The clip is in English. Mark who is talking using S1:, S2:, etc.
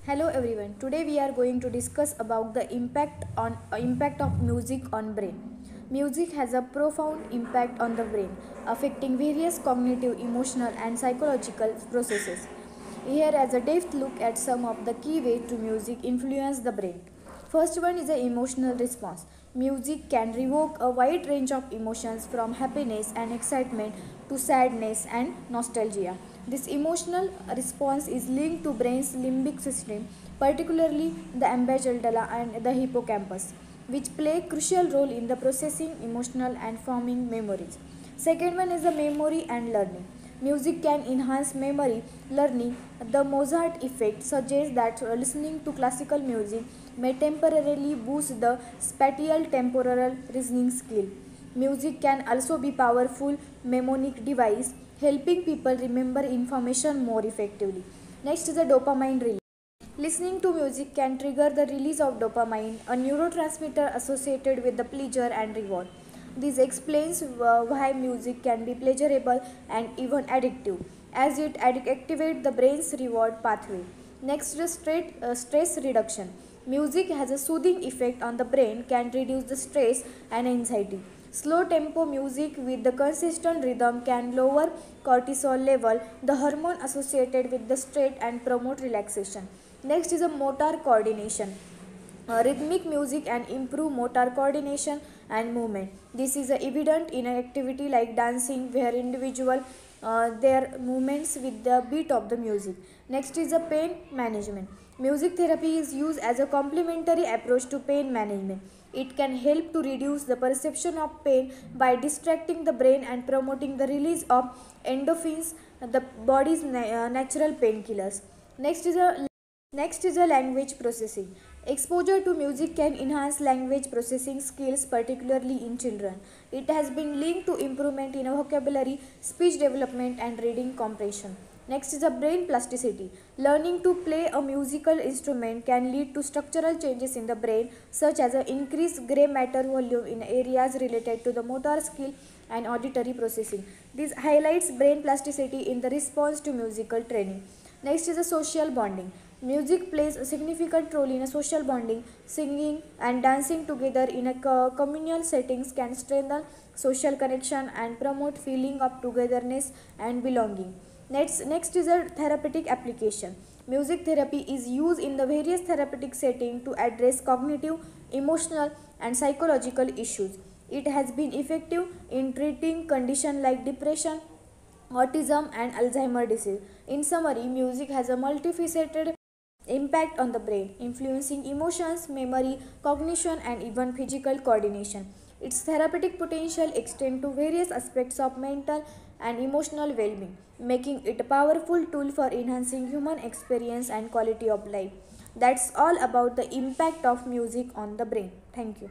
S1: Hello everyone. Today we are going to discuss about the impact of music on brain. Music has a profound impact on the brain, affecting various cognitive, emotional and psychological processes. Here as a depth look at some of the key ways to music influence the brain. First one is the emotional response. Music can evoke a wide range of emotions from happiness and excitement to sadness and nostalgia. This emotional response is linked to brain's limbic system, particularly the amygdala and the hippocampus, which play a crucial role in the processing emotional and forming memories. Second one is the memory and learning. Music can enhance memory learning. The Mozart effect suggests that listening to classical music may temporarily boost the spatial temporal reasoning skill. Music can also be powerful mnemonic device, helping people remember information more effectively. Next is the dopamine release. Listening to music can trigger the release of dopamine, a neurotransmitter associated with the pleasure and reward. This explains why music can be pleasurable and even addictive, as it activates the brain's reward pathway. Next is stress reduction. Music has a soothing effect on the brain, can reduce the stress and anxiety. Slow tempo music with the consistent rhythm can lower cortisol level, the hormone associated with the stress, and promote relaxation. Next is a motor coordination. Rhythmic music and improve motor coordination and movement. This is evident in an activity like dancing, where individual their movements with the beat of the music. Next is a pain management. Music therapy is used as a complementary approach to pain management. It can help to reduce the perception of pain by distracting the brain and promoting the release of endorphins, the body's natural painkillers. Next is a language processing. Exposure to music can enhance language processing skills, particularly in children. It has been linked to improvement in vocabulary, speech development, and reading comprehension. Next is a brain plasticity. Learning to play a musical instrument can lead to structural changes in the brain, such as an increased gray matter volume in areas related to the motor skill and auditory processing. This highlights brain plasticity in the response to musical training. Next is a social bonding. Music plays a significant role in a social bonding. Singing and dancing together in a communal settings can strengthen social connection and promote feeling of togetherness and belonging. Next is a therapeutic application. Music therapy is used in the various therapeutic settings to address cognitive, emotional, and psychological issues. It has been effective in treating conditions like depression, autism, and Alzheimer's disease. In summary, music has a multifaceted impact on the brain, influencing emotions, memory, cognition, and even physical coordination. Its therapeutic potential extends to various aspects of mental and emotional well-being, making it a powerful tool for enhancing human experience and quality of life. That's all about the impact of music on the brain. Thank you.